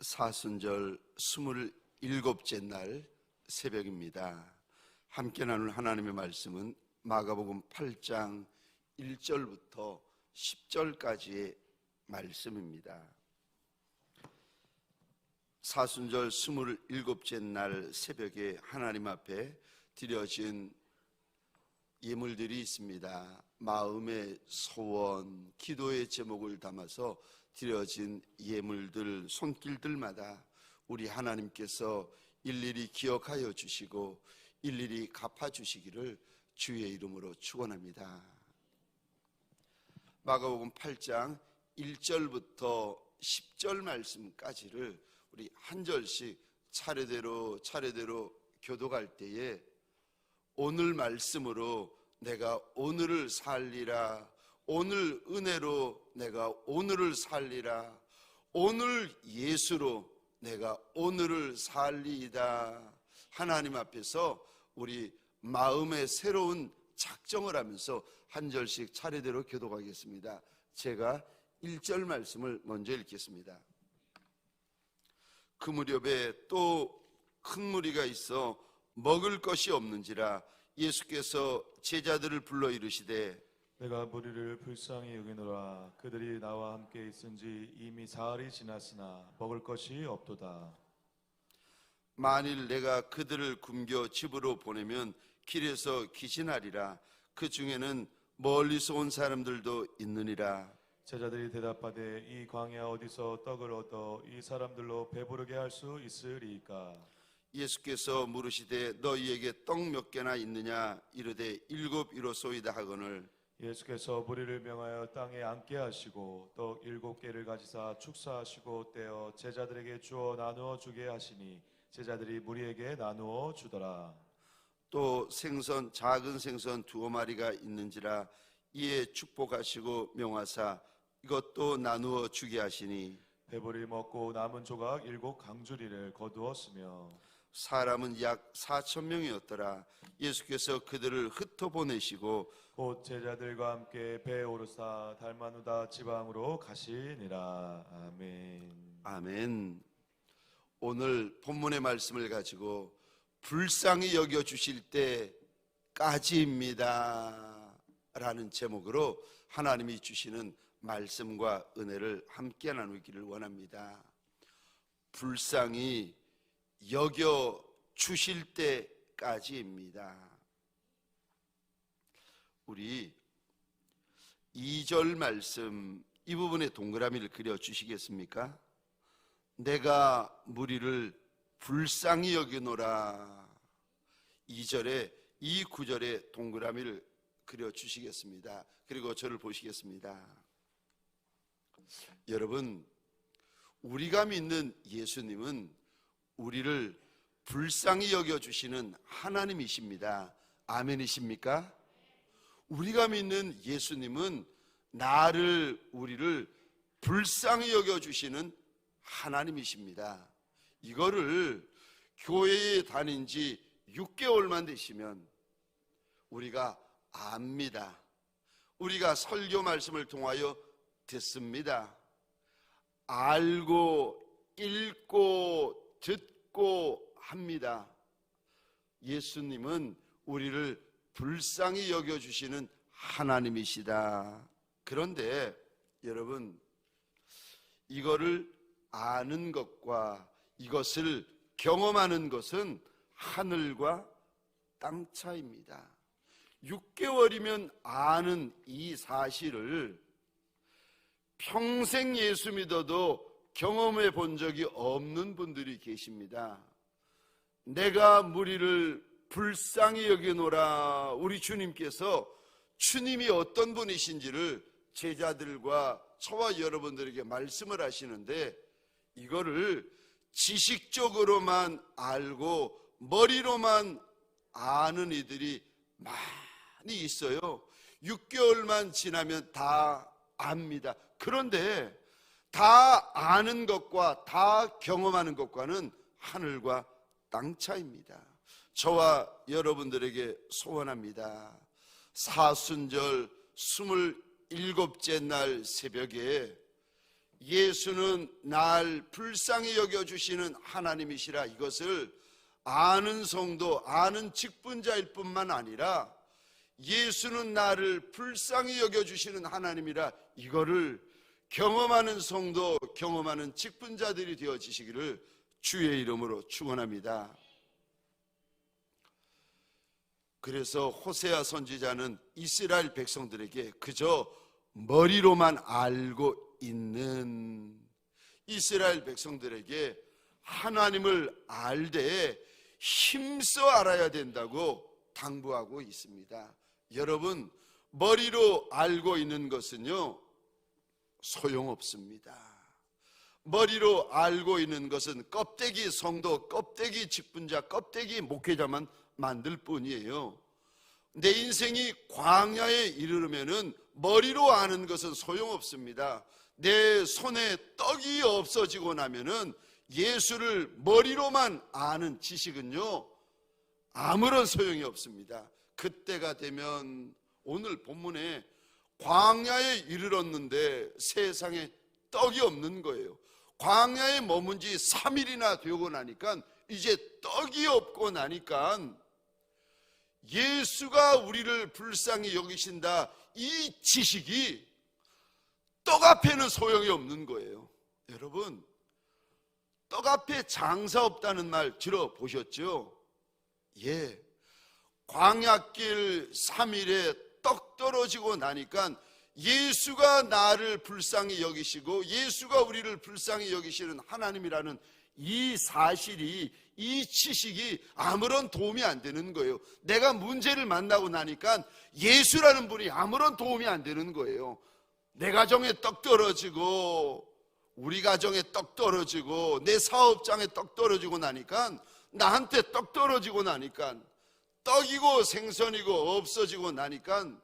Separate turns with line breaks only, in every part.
사순절 27째 날 새벽입니다. 함께 나눌 하나님의 말씀은 마가복음 8장 1절부터 10절까지의 말씀입니다. 사순절 27째 날 새벽에 하나님 앞에 드려진 예물들이 있습니다. 마음의 소원, 기도의 제목을 담아서 드려진 예물들, 손길들마다 우리 하나님께서 일일이 기억하여 주시고 일일이 갚아주시기를 주의 이름으로 축원합니다. 마가복음 8장 1절부터 10절 말씀까지를 우리 한 절씩 차례대로 교독할 때에 오늘 말씀으로 내가 오늘을 살리라, 오늘 은혜로 내가 오늘을 살리라, 오늘 예수로 내가 오늘을 살리이다. 하나님 앞에서 우리 마음의 새로운 작정을 하면서 한 절씩 차례대로 교독하겠습니다. 제가 1절 말씀을 먼저 읽겠습니다. 그 무렵에 또 큰 무리가 있어 먹을 것이 없는지라 예수께서 제자들을 불러 이르시되
내가 무리를 불쌍히 여기노라. 그들이 나와 함께 있은지 이미 사흘이 지났으나 먹을 것이 없도다.
만일 내가 그들을 굶겨 집으로 보내면 길에서 기진하리라. 그 중에는 멀리서 온 사람들도 있느니라.
제자들이 대답하되 이 광야 어디서 떡을 얻어 이 사람들로 배부르게 할 수 있으리이까?
예수께서 물으시되 너희에게 떡 몇 개나 있느냐? 이르되 7 이로소이다 하거늘
예수께서 무리를 명하여 땅에 앉게 하시고 떡 7개를 가지사 축사하시고 떼어 제자들에게 주어 나누어 주게 하시니 제자들이 무리에게 나누어 주더라.
또 생선 작은 생선 2마리가 있는지라 이에 축복하시고 명하사 이것도 나누어 주게 하시니
배불리 먹고 남은 조각 7 강주리를 거두었으며
사람은 약 4,000명이었더라. 예수께서 그들을 흩어보내시고
곧 제자들과 함께 배에 오르사 달마누다 지방으로 가시니라. 아멘.
아멘. 오늘 본문의 말씀을 가지고 불쌍히 여겨주실 때까지입니다 라는 제목으로 하나님이 주시는 말씀과 은혜를 함께 나누기를 원합니다. 불쌍히 여겨주실 때까지입니다. 우리 2절 말씀 이 부분에 동그라미를 그려주시겠습니까? 내가 무리를 불쌍히 여기노라. 2절에 이 구절에 동그라미를 그려주시겠습니다. 그리고 저를 보시겠습니다. 여러분, 우리가 믿는 예수님은 우리를 불쌍히 여겨주시는 하나님이십니다. 아멘이십니까? 우리가 믿는 예수님은 우리를 불쌍히 여겨주시는 하나님이십니다. 이거를 교회에 다닌 지 6개월만 되시면 우리가 압니다. 우리가 설교 말씀을 통하여 듣습니다. 알고 읽고 듣고 합니다. 예수님은 우리를 불쌍히 여겨주시는 하나님이시다. 그런데 여러분, 이거를 아는 것과 이것을 경험하는 것은 하늘과 땅 차이입니다. 6개월이면 아는 이 사실을 평생 예수 믿어도 경험해 본 적이 없는 분들이 계십니다. 내가 무리를 불쌍히 여기노라. 우리 주님께서 주님이 어떤 분이신지를 제자들과 저와 여러분들에게 말씀을 하시는데 이거를 지식적으로만 알고 머리로만 아는 이들이 많이 있어요. 6개월만 지나면 다 압니다. 그런데 다 아는 것과 다 경험하는 것과는 하늘과 땅 차이입니다. 저와 여러분들에게 소원합니다. 사순절 27째 날 새벽에 예수는 날 불쌍히 여겨주시는 하나님이시라, 이것을 아는 성도, 아는 직분자일 뿐만 아니라 예수는 나를 불쌍히 여겨주시는 하나님이라, 이거를 경험하는 성도, 경험하는 직분자들이 되어지시기를 주의 이름으로 축원합니다. 그래서 호세아 선지자는 이스라엘 백성들에게 그저 머리로만 알고 있는 이스라엘 백성들에게 하나님을 알되 힘써 알아야 된다고 당부하고 있습니다. 여러분, 머리로 알고 있는 것은요, 소용없습니다. 머리로 알고 있는 것은 껍데기 성도, 껍데기 직분자, 껍데기 목회자만 만들 뿐이에요. 내 인생이 광야에 이르르면은 머리로 아는 것은 소용없습니다. 내 손에 떡이 없어지고 나면은 예수를 머리로만 아는 지식은요, 아무런 소용이 없습니다. 그때가 되면 오늘 본문에 광야에 이르렀는데 세상에 떡이 없는 거예요. 광야에 머문 지 3일이나 되고 나니까 이제 떡이 없고 나니까 예수가 우리를 불쌍히 여기신다, 이 지식이 떡 앞에는 소용이 없는 거예요. 여러분, 떡 앞에 장사 없다는 말 들어보셨죠? 예. 광야길 3일에 떡 떨어지고 나니까 예수가 나를 불쌍히 여기시고 예수가 우리를 불쌍히 여기시는 하나님이라는 이 사실이, 이 지식이 아무런 도움이 안 되는 거예요. 내가 문제를 만나고 나니까 예수라는 분이 아무런 도움이 안 되는 거예요. 내 가정에 떡 떨어지고, 우리 가정에 떡 떨어지고, 내 사업장에 떡 떨어지고 나니까, 나한테 떡 떨어지고 나니까, 떡이고 생선이고 없어지고 나니까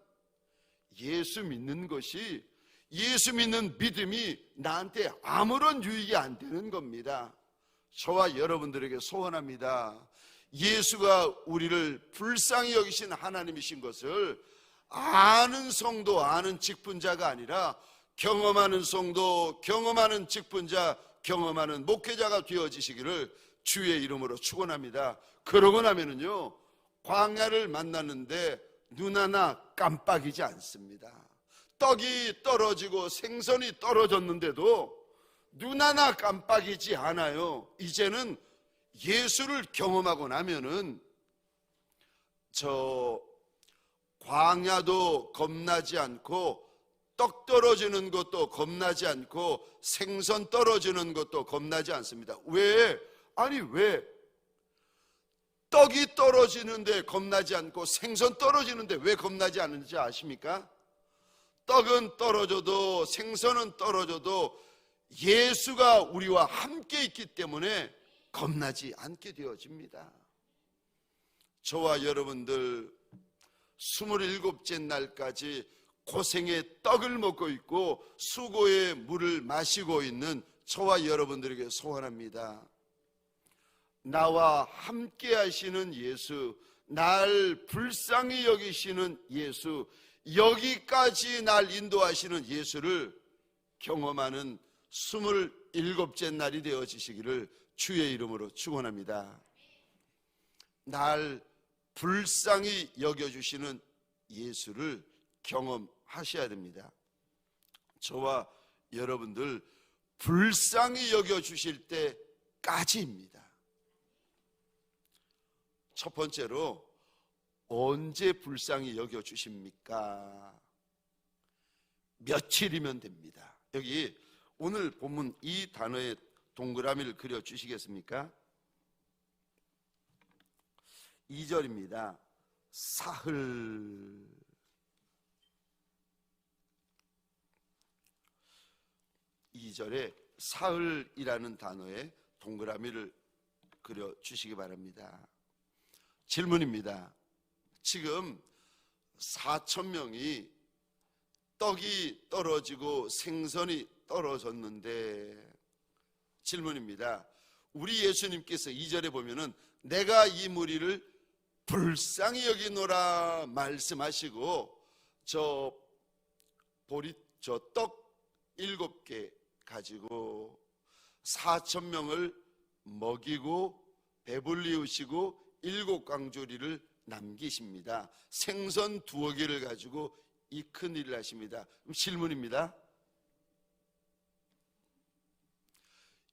예수 믿는 것이, 예수 믿는 믿음이 나한테 아무런 유익이 안 되는 겁니다. 저와 여러분들에게 소원합니다. 예수가 우리를 불쌍히 여기신 하나님이신 것을 아는 성도, 아는 직분자가 아니라 경험하는 성도, 경험하는 직분자, 경험하는 목회자가 되어지시기를 주의 이름으로 축원합니다. 그러고 나면은요, 광야를 만났는데 눈 하나 깜빡이지 않습니다. 떡이 떨어지고 생선이 떨어졌는데도 눈 하나 깜빡이지 않아요. 이제는 예수를 경험하고 나면은 저 광야도 겁나지 않고, 떡 떨어지는 것도 겁나지 않고, 생선 떨어지는 것도 겁나지 않습니다. 왜? 아니, 왜? 떡이 떨어지는데 겁나지 않고 생선 떨어지는데 왜 겁나지 않는지 아십니까? 떡은 떨어져도 생선은 떨어져도 예수가 우리와 함께 있기 때문에 겁나지 않게 되어집니다. 저와 여러분들 27째 날까지 고생의 떡을 먹고 있고 수고의 물을 마시고 있는 저와 여러분들에게 소원합니다. 나와 함께 하시는 예수, 날 불쌍히 여기시는 예수, 여기까지 날 인도하시는 예수를 경험하는 27째 날이 되어지시기를 주의 이름으로 축원합니다. 날 불쌍히 여겨주시는 예수를 경험하셔야 됩니다. 저와 여러분들 불쌍히 여겨주실 때까지입니다. 첫 번째로, 언제 불쌍히 여겨주십니까? 며칠이면 됩니다. 여기 오늘 본문 이 단어에 동그라미를 그려주시겠습니까? 2절입니다. 사흘. 이 절에 사흘이라는 단어에 동그라미를 그려주시기 바랍니다. 질문입니다. 지금 4,000명이 떡이 떨어지고 생선이 떨어졌는데, 질문입니다. 우리 예수님께서 2절에 보면은 내가 이 무리를 불쌍히 여기노라 말씀하시고 저 떡 7개 가지고 4,000명을 먹이고 배불리우시고 7광주리를 남기십니다. 생선 2개를 가지고 이 큰 일을 하십니다. 그럼 질문입니다.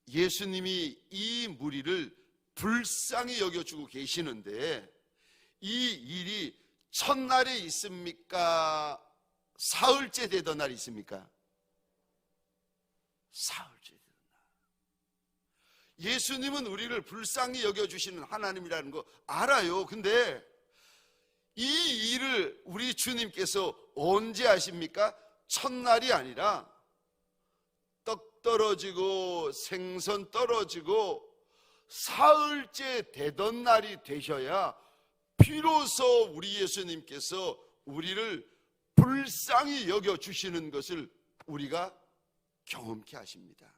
예수님이 이 무리를 불쌍히 여겨주고 계시는데 이 일이 첫날에 있습니까? 사흘째 되던 날이 있습니까? 사흘째 되던 날. 예수님은 우리를 불쌍히 여겨주시는 하나님이라는 거 알아요. 근데 이 일을 우리 주님께서 언제 하십니까? 첫날이 아니라 떡 떨어지고 생선 떨어지고 사흘째 되던 날이 되셔야 비로소 우리 예수님께서 우리를 불쌍히 여겨주시는 것을 우리가 경험케 하십니다.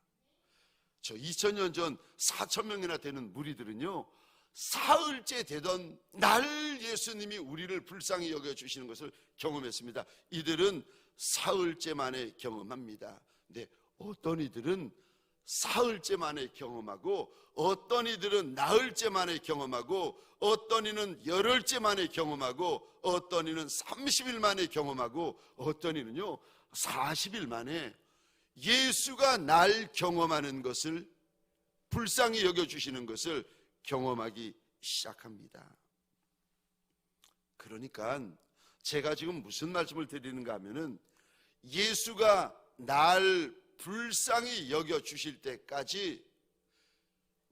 저 2000년 전 4,000명이나 되는 무리들은요, 사흘째 되던 날 예수님이 우리를 불쌍히 여겨주시는 것을 경험했습니다. 이들은 사흘째 만에 경험합니다. 근데 어떤 이들은 사흘째 만에 경험하고, 어떤 이들은 나흘째 만에 경험하고, 어떤 이는 열흘째 만에 경험하고, 어떤 이는 30일 만에 경험하고, 어떤 이는요 40일 만에 예수가 날 경험하는 것을, 불쌍히 여겨주시는 것을 경험하기 시작합니다. 그러니까 제가 지금 무슨 말씀을 드리는가 하면은, 예수가 날 불쌍히 여겨주실 때까지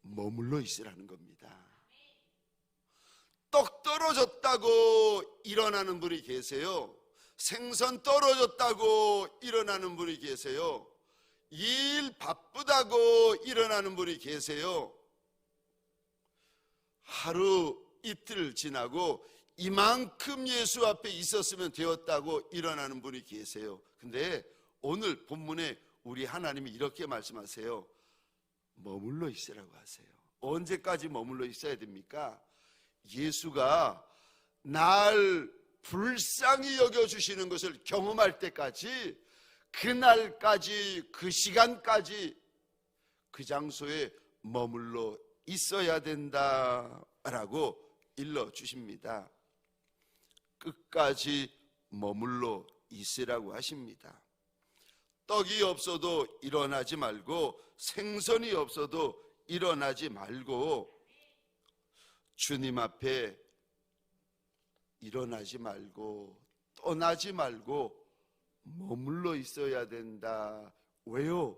머물러 있으라는 겁니다. 떡 떨어졌다고 일어나는 분이 계세요. 생선 떨어졌다고 일어나는 분이 계세요. 일 바쁘다고 일어나는 분이 계세요. 하루 이틀 지나고 이만큼 예수 앞에 있었으면 되었다고 일어나는 분이 계세요. 근데 오늘 본문에 우리 하나님이 이렇게 말씀하세요. 머물러 있으라고 하세요. 언제까지 머물러 있어야 됩니까? 예수가 날 불쌍히 여겨주시는 것을 경험할 때까지, 그날까지, 그 시간까지 그 장소에 머물러 있어야 된다라고 일러주십니다. 끝까지 머물러 있으라고 하십니다. 떡이 없어도 일어나지 말고, 생선이 없어도 일어나지 말고, 주님 앞에 일어나지 말고 떠나지 말고 머물러 있어야 된다. 왜요?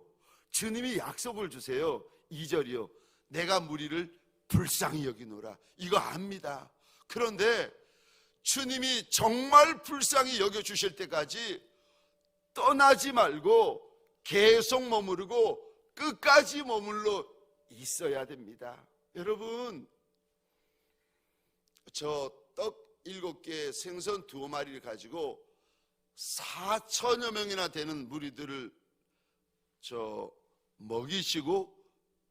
주님이 약속을 주세요. 2절이요. 내가 무리를 불쌍히 여기노라. 이거 압니다. 그런데 주님이 정말 불쌍히 여겨주실 때까지 떠나지 말고 계속 머무르고 끝까지 머물러 있어야 됩니다. 여러분, 저 떡 7개, 생선 2마리를 가지고 4천여 명이나 되는 무리들을 먹이시고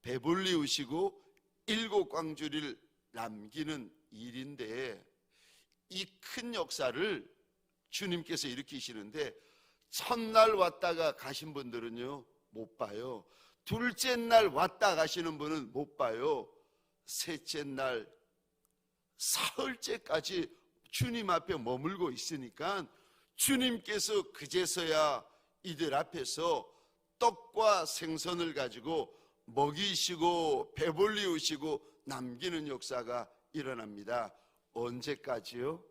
배불리우시고 7광주리를 남기는 일인데, 이 큰 역사를 주님께서 일으키시는데, 첫날 왔다가 가신 분들은요 못 봐요. 둘째 날 왔다 가시는 분은 못 봐요. 셋째 날, 사흘째까지 주님 앞에 머물고 있으니까 주님께서 그제서야 이들 앞에서 떡과 생선을 가지고 먹이시고 배불리우시고 남기는 역사가 일어납니다. 언제까지요?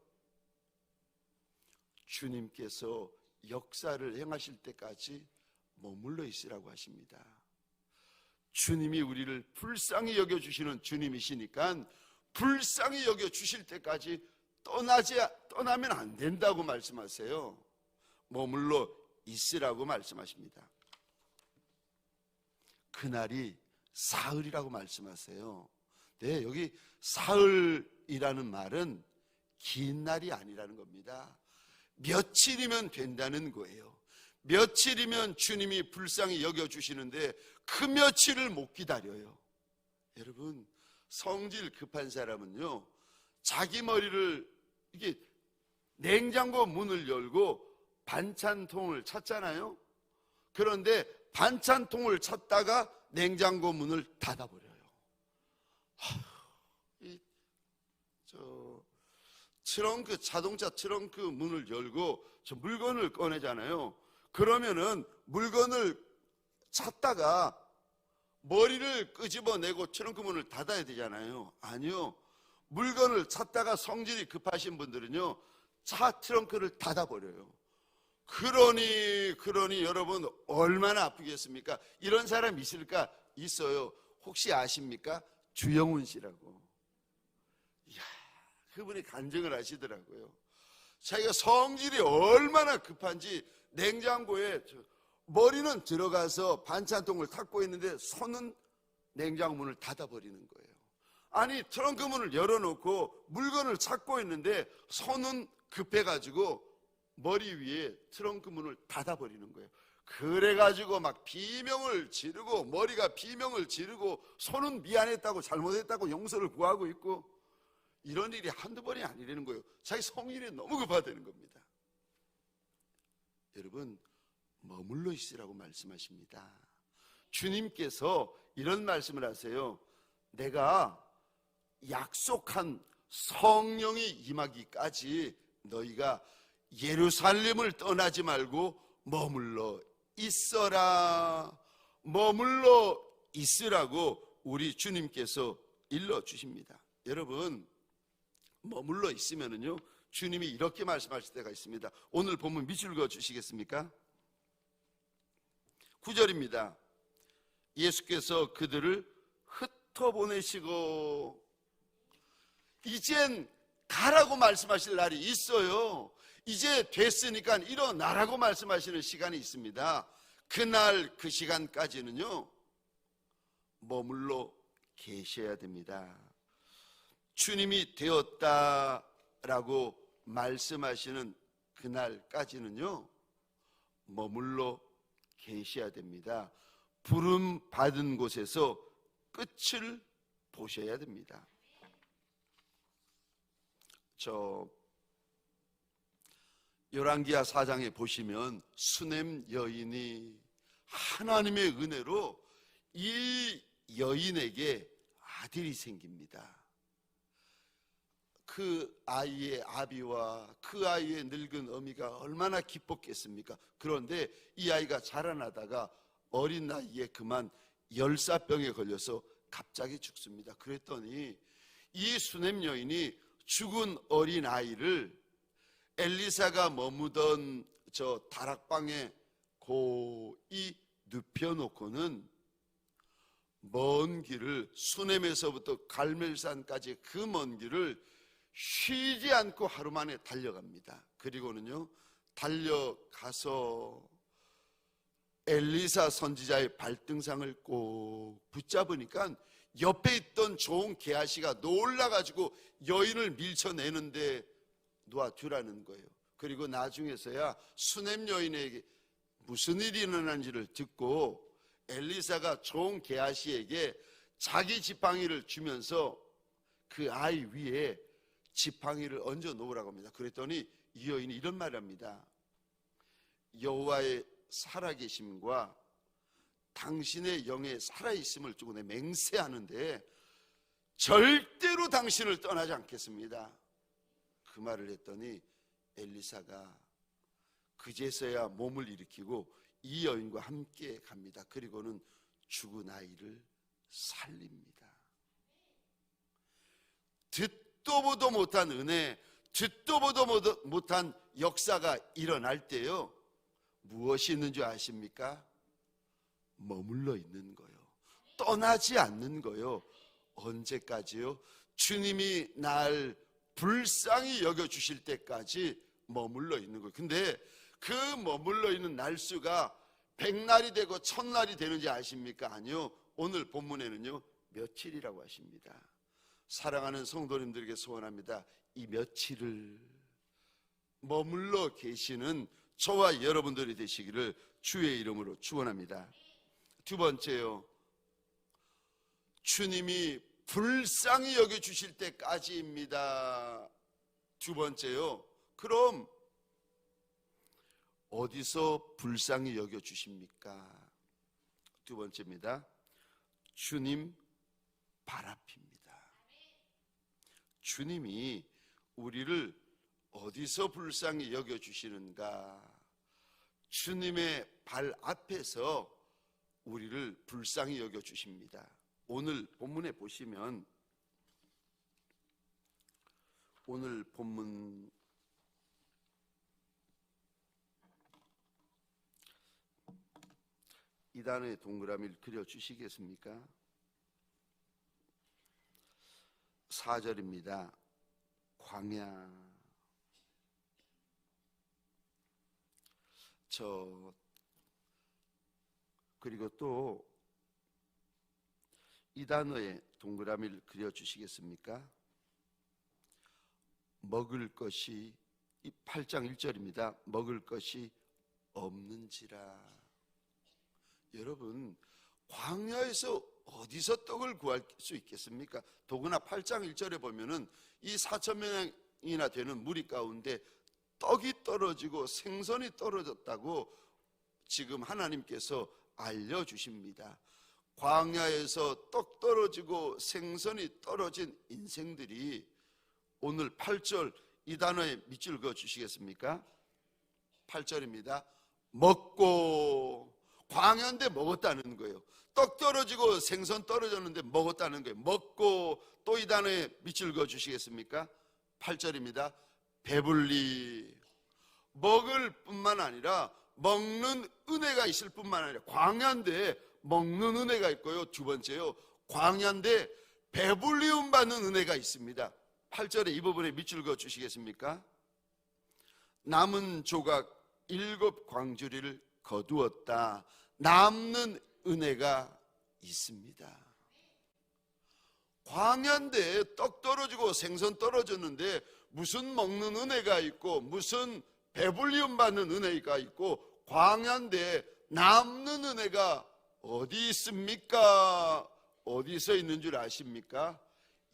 주님께서 역사를 행하실 때까지 머물러 있으라고 하십니다. 주님이 우리를 불쌍히 여겨주시는 주님이시니까 불쌍히 여겨주실 때까지 떠나면 안 된다고 말씀하세요. 머물러 있으라고 말씀하십니다. 그날이 사흘이라고 말씀하세요. 네, 여기 사흘이라는 말은 긴 날이 아니라는 겁니다. 며칠이면 된다는 거예요. 며칠이면 주님이 불쌍히 여겨주시는데 그 며칠을 못 기다려요. 여러분, 성질 급한 사람은요, 자기 머리를 이게 냉장고 문을 열고 반찬통을 찾잖아요. 그런데 반찬통을 찾다가 냉장고 문을 닫아버려요. 트렁크, 자동차 트렁크 문을 열고 저 물건을 꺼내잖아요. 그러면은 물건을 찾다가 머리를 끄집어내고 트렁크 문을 닫아야 되잖아요. 아니요. 물건을 찾다가 성질이 급하신 분들은요, 차 트렁크를 닫아버려요. 그러니 여러분 얼마나 아프겠습니까? 이런 사람 있을까? 있어요. 혹시 아십니까? 주영훈 씨라고. 이야, 그분이 간증을 하시더라고요. 자기가 성질이 얼마나 급한지 냉장고에 머리는 들어가서 반찬통을 닫고 있는데 손은 냉장고 문을 닫아버리는 거예요. 아니, 트렁크 문을 열어놓고 물건을 찾고 있는데 손은 급해가지고 머리 위에 트렁크 문을 닫아버리는 거예요. 그래가지고 막 비명을 지르고, 머리가 비명을 지르고, 손은 미안했다고, 잘못했다고 용서를 구하고 있고, 이런 일이 한두 번이 아니라는 거예요. 자기 성질이 너무 급하다는 겁니다. 여러분, 머물러 있으라고 말씀하십니다. 주님께서 이런 말씀을 하세요. 내가 약속한 성령이 임하기까지 너희가 예루살렘을 떠나지 말고 머물러 있어라. 머물러 있으라고 우리 주님께서 일러주십니다. 여러분, 머물러 있으면은요, 주님이 이렇게 말씀하실 때가 있습니다. 오늘 본문 밑줄 그어 주시겠습니까? 9절입니다. 예수께서 그들을 흩어보내시고, 이젠 가라고 말씀하실 날이 있어요. 이제 됐으니까 일어나라고 말씀하시는 시간이 있습니다. 그날 그 시간까지는요, 머물러 계셔야 됩니다. 주님이 되었다라고 말씀하시는 그날까지는요, 머물러 계셔야 됩니다. 부름 받은 곳에서 끝을 보셔야 됩니다. 열왕기하 4장에 보시면 수넴 여인이 하나님의 은혜로 이 여인에게 아들이 생깁니다. 그 아이의 아비와 그 아이의 늙은 어미가 얼마나 기뻤겠습니까? 그런데 이 아이가 자라나다가 어린 나이에 그만 열사병에 걸려서 갑자기 죽습니다. 그랬더니 이 수넴 여인이 죽은 어린 아이를 엘리사가 머무던 저 다락방에 고이 눕혀놓고는 먼 길을, 수넴에서부터 갈멜산까지 그 먼 길을 쉬지 않고 하루 만에 달려갑니다. 그리고는요, 달려가서 엘리사 선지자의 발등상을 꼭 붙잡으니까 옆에 있던 좋은 게하시가 놀라가지고 여인을 밀쳐내는데 놓아주라는 거예요. 그리고 나중에서야 수넴 여인에게 무슨 일이 일어난지를 듣고 엘리사가 좋은 게하시에게 자기 지팡이를 주면서 그 아이 위에 지팡이를 얹어 놓으라고 합니다. 그랬더니 이 여인이 이런 말을 합니다. 여호와의 살아계심과 당신의 영의 살아있음을 두고 내 맹세하는데 절대로 당신을 떠나지 않겠습니다. 그 말을 했더니 엘리사가 그제서야 몸을 일으키고 이 여인과 함께 갑니다. 그리고는 죽은 아이를 살립니다. 듣도 보도 못한 은혜, 듣도 보도 못한 역사가 일어날 때요, 무엇이 있는 줄 아십니까? 머물러 있는 거요. 떠나지 않는 거요. 언제까지요? 주님이 날 불쌍히 여겨주실 때까지 머물러 있는 거예요. 근데 그 머물러 있는 날수가 100날이 되고 1000날이 되는지 아십니까? 아니요. 오늘 본문에는요, 며칠이라고 하십니다. 사랑하는 성도님들에게 소원합니다. 이 며칠을 머물러 계시는 저와 여러분들이 되시기를 주의 이름으로 축원합니다. 두 번째요, 주님이 불쌍히 여겨주실 때까지입니다. 두 번째요, 그럼 어디서 불쌍히 여겨주십니까? 두 번째입니다. 주님 발 앞입니다. 주님이 우리를 어디서 불쌍히 여겨주시는가? 주님의 발 앞에서 우리를 불쌍히 여겨주십니다. 오늘 본문에 보시면, 오늘 본문 이 단어의 동그라미를 그려주시겠습니까? 4절입니다. 광야. 그리고 또 이 단어의 동그라미를 그려주시겠습니까? 먹을 것이, 8장 1절입니다. 먹을 것이 없는지라. 여러분, 광야에서 어디서 떡을 구할 수 있겠습니까? 더구나 8장 1절에 보면은 이 4,000명이나 되는 무리 가운데 떡이 떨어지고 생선이 떨어졌다고 지금 하나님께서 알려주십니다. 광야에서 떡 떨어지고 생선이 떨어진 인생들이 오늘 8절 이 단어에 밑줄 그어 주시겠습니까? 8절입니다. 먹고. 광야인데 먹었다는 거예요. 떡 떨어지고 생선 떨어졌는데 먹었다는 거예요. 먹고. 또 이 단어에 밑줄 그어 주시겠습니까? 8절입니다. 배불리. 먹을 뿐만 아니라 먹는 은혜가 있을 뿐만 아니라, 광야인데 먹는 은혜가 있고요. 두 번째요, 광야인데 배불리움 받는 은혜가 있습니다. 8절에 이 부분에 밑줄 그어 주시겠습니까? 남은 조각 7 광주리를 거두었다. 남는 은혜가 있습니다. 광야인데 떡 떨어지고 생선 떨어졌는데 무슨 먹는 은혜가 있고 무슨 배불리움 받는 은혜가 있고, 광야인데 남는 은혜가 어디 있습니까? 어디서 있는 줄 아십니까?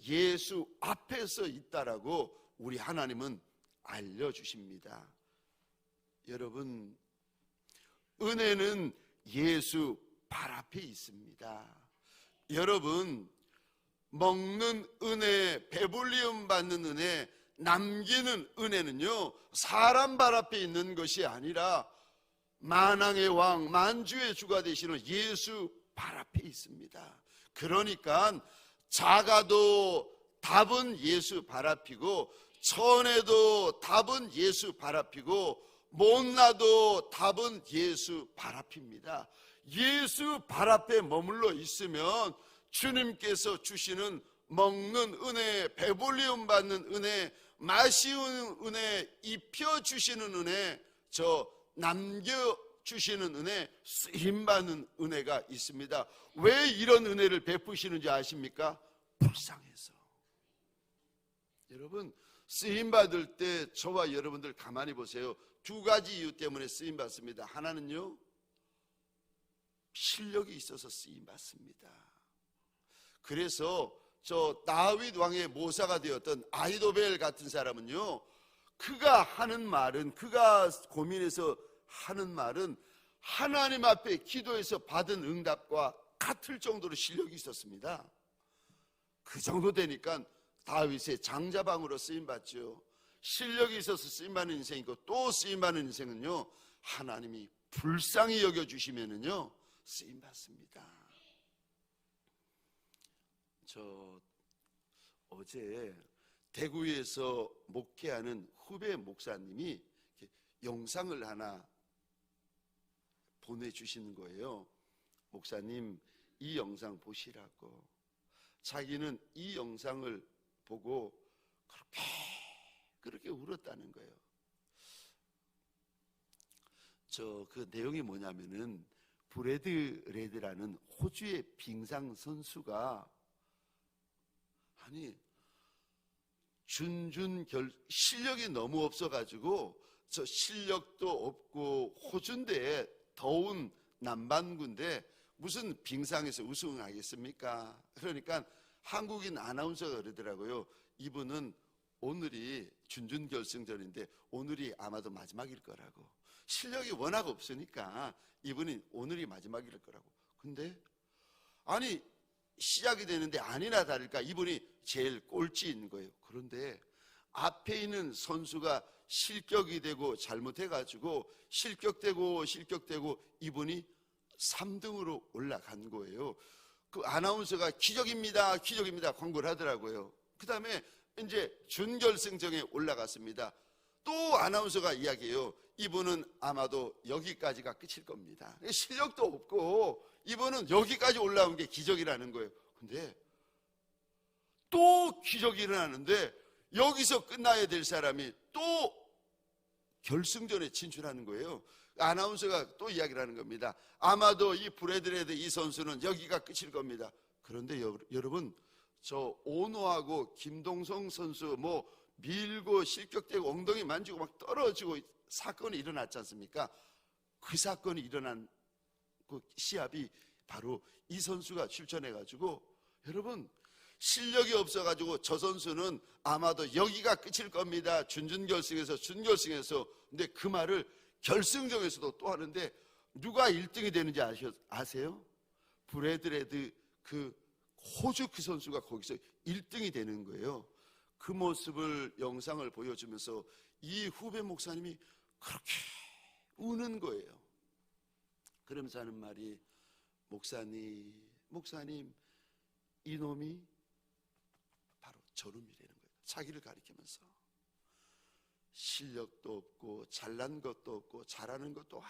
예수 앞에서 있다라고 우리 하나님은 알려주십니다. 여러분, 은혜는 예수 발 앞에 있습니다. 여러분, 먹는 은혜, 배불리움 받는 은혜, 남기는 은혜는요, 사람 발 앞에 있는 것이 아니라 만왕의 왕, 만주의 주가 되시는 예수 발 앞에 있습니다. 그러니까 작아도 답은 예수 발 앞이고, 천해도 답은 예수 발 앞이고, 못나도 답은 예수 발 앞입니다. 예수 발 앞에 머물러 있으면 주님께서 주시는 먹는 은혜, 배불리움 받는 은혜, 마시는 은혜, 입혀주시는 은혜, 남겨주시는 은혜, 쓰임받는 은혜가 있습니다. 왜 이런 은혜를 베푸시는지 아십니까? 불쌍해서. 여러분, 쓰임받을 때 저와 여러분들 가만히 보세요. 두 가지 이유 때문에 쓰임받습니다. 하나는요, 실력이 있어서 쓰임받습니다. 그래서 다윗 왕의 모사가 되었던 아히도벨 같은 사람은요, 그가 하는 말은, 그가 고민해서 하는 말은 하나님 앞에 기도해서 받은 응답과 같을 정도로 실력이 있었습니다. 그 정도 되니까 다윗의 장자방으로 쓰임받죠. 실력이 있어서 쓰임받는 인생이고, 또 쓰임받는 인생은요, 하나님이 불쌍히 여겨주시면은요 쓰임받습니다. 어제 대구에서 목회하는 후배 목사님이 영상을 하나 보내주시는 거예요. 목사님, 이 영상 보시라고. 자기는 이 영상을 보고 그렇게 울었다는 거예요. 그 내용이 뭐냐면은, 브래드 레드라는 호주의 빙상 선수가 실력이 너무 없어가지고, 실력도 없고 호주인데, 더운 남반구인데 무슨 빙상에서 우승하겠습니까? 그러니까 한국인 아나운서가 그러더라고요. 이분은 오늘이 준결승전인데 오늘이 아마도 마지막일 거라고. 실력이 워낙 없으니까 이분이 오늘이 마지막일 거라고. 근데 아니 시작이 되는데 아니나 다를까 이분이 제일 꼴찌인 거예요. 그런데 앞에 있는 선수가 실격이 되고 잘못해가지고 실격되고 이분이 3등으로 올라간 거예요. 그 아나운서가 기적입니다 광고를 하더라고요. 그 다음에 이제 준결승전에 올라갔습니다. 또 아나운서가 이야기해요. 이분은 아마도 여기까지가 끝일 겁니다. 실력도 없고 이분은 여기까지 올라온 게 기적이라는 거예요. 근데 또 기적이 일어나는데 여기서 끝나야 될 사람이 또 결승전에 진출하는 거예요. 아나운서가 또 이야기를 하는 겁니다. 아마도 이 브래드레드 이 선수는 여기가 끝일 겁니다. 그런데 여러분, 저 오노하고 김동성 선수 밀고 실격되고 엉덩이 만지고 막 떨어지고 사건이 일어났지 않습니까? 그 사건이 일어난 그 시합이 바로 이 선수가 출전해가지고, 여러분 실력이 없어가지고 저 선수는 아마도 여기가 끝일 겁니다. 준결승에서 근데 그 말을 결승전에서도 또 하는데 누가 1등이 되는지 아세요? 브래드레드 그 호주 그 선수가 거기서 1등이 되는 거예요. 그 모습을 영상을 보여주면서 이 후배 목사님이 그렇게 우는 거예요. 그러면서 하는 말이, 목사님 이놈이 바로 저놈이라는 거예요. 자기를 가리키면서 실력도 없고 잘난 것도 없고 잘하는 것도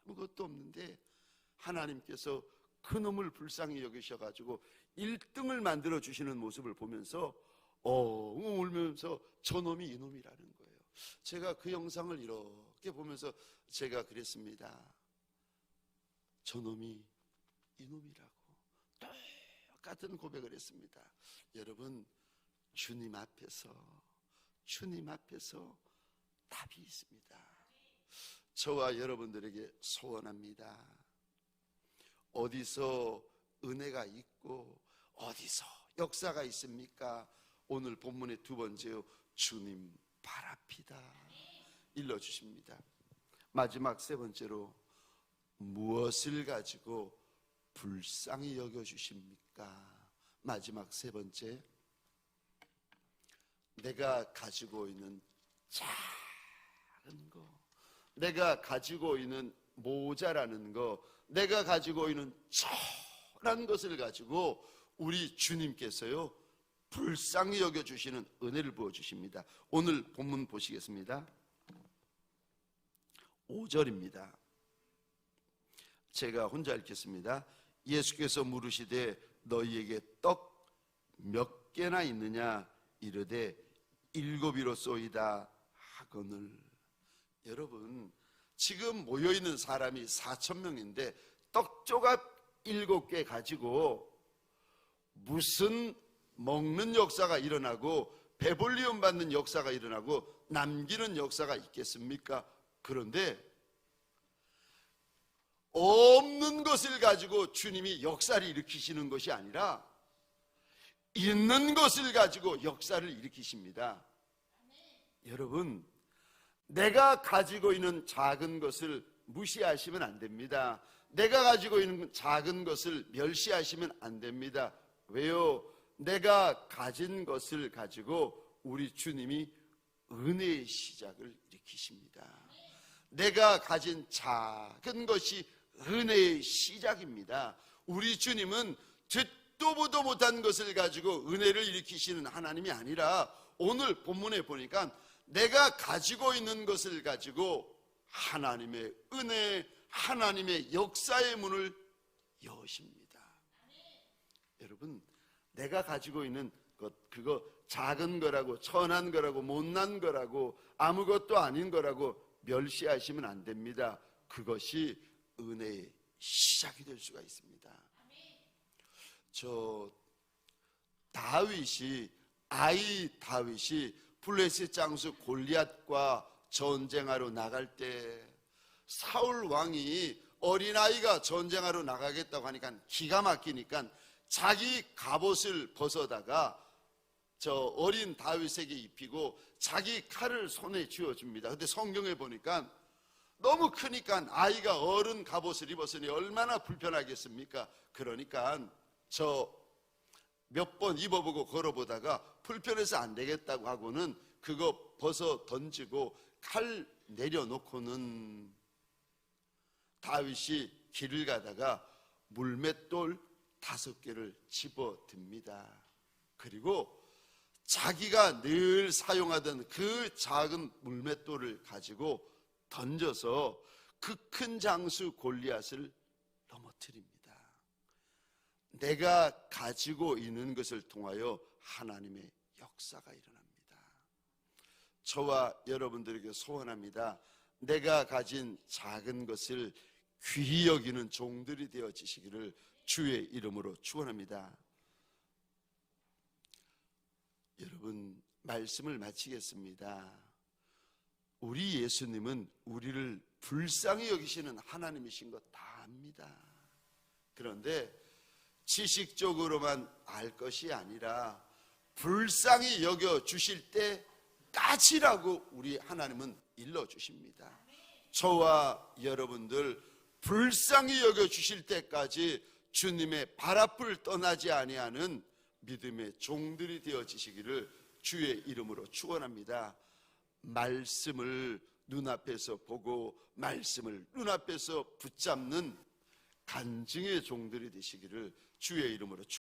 아무것도 없는데 하나님께서 그 놈을 불쌍히 여기셔가지고 1등을 만들어 주시는 모습을 보면서 울면서 저놈이 이놈이라는 거예요. 제가 그 영상을 이렇게 보면서 제가 그랬습니다. 저놈이 이놈이라고 똑같은 고백을 했습니다. 여러분, 주님 앞에서 답이 있습니다. 저와 여러분들에게 소원합니다. 어디서 은혜가 있고 어디서 역사가 있습니까? 오늘 본문의 두 번째요, 주님 바랍니다. 일러주십니다. 마지막 세 번째로, 무엇을 가지고 불쌍히 여겨주십니까? 마지막 세 번째, 내가 가지고 있는 작은 거, 내가 가지고 있는 모자라는 거, 내가 가지고 있는 초란 것을 가지고 우리 주님께서요 불쌍히 여겨주시는 은혜를 부어주십니다. 오늘 본문 보시겠습니다. 5절입니다. 제가 혼자 읽겠습니다. 예수께서 물으시되 너희에게 떡 몇 개나 있느냐? 이르되 7이로소이다 하거늘. 여러분, 지금 모여있는 사람이 4,000명인데 떡조각 7개 가지고 무슨 먹는 역사가 일어나고 배불리움 받는 역사가 일어나고 남기는 역사가 있겠습니까? 그런데 없는 것을 가지고 주님이 역사를 일으키시는 것이 아니라 있는 것을 가지고 역사를 일으키십니다. 여러분, 내가 가지고 있는 작은 것을 무시하시면 안 됩니다. 내가 가지고 있는 작은 것을 멸시하시면 안 됩니다. 왜요? 내가 가진 것을 가지고 우리 주님이 은혜의 시작을 일으키십니다. 내가 가진 작은 것이 은혜의 시작입니다. 우리 주님은 듣도 보도 못한 것을 가지고 은혜를 일으키시는 하나님이 아니라 오늘 본문에 보니까 내가 가지고 있는 것을 가지고 하나님의 은혜, 하나님의 역사의 문을 여십니다. 여러분, 내가 가지고 있는 것, 그거 작은 거라고, 천한 거라고, 못난 거라고, 아무것도 아닌 거라고 멸시하시면 안 됩니다. 그것이 은혜의 시작이 될 수가 있습니다. 다윗이 블레셋 장수 골리앗과 전쟁하러 나갈 때 사울 왕이 어린아이가 전쟁하러 나가겠다고 하니까 기가 막히니까 자기 갑옷을 벗어다가 저 어린 다윗에게 입히고 자기 칼을 손에 쥐어줍니다. 근데 성경에 보니까 너무 크니까 아이가 어른 갑옷을 입었으니 얼마나 불편하겠습니까? 그러니까 저 몇 번 입어보고 걸어보다가 불편해서 안 되겠다고 하고는 그거 벗어 던지고 칼 내려놓고는 다윗이 길을 가다가 물맷돌 5개를 집어듭니다. 그리고 자기가 늘 사용하던 그 작은 물맷돌을 가지고 던져서 그 큰 장수 골리앗을 넘어뜨립니다. 내가 가지고 있는 것을 통하여 하나님의 역사가 일어납니다. 저와 여러분들에게 소원합니다. 내가 가진 작은 것을 귀히 여기는 종들이 되어지시기를 주의 이름으로 축원합니다. 여러분, 말씀을 마치겠습니다. 우리 예수님은 우리를 불쌍히 여기시는 하나님이신 것 다 압니다. 그런데 지식적으로만 알 것이 아니라 불쌍히 여겨 주실 때까지라고 우리 하나님은 일러 주십니다. 저와 여러분들 불쌍히 여겨 주실 때까지 주님의 발 앞을 떠나지 아니하는 믿음의 종들이 되어지시기를 주의 이름으로 축원합니다. 말씀을 눈앞에서 보고 말씀을 눈앞에서 붙잡는 간증의 종들이 되시기를 주의 이름으로 축원합니다.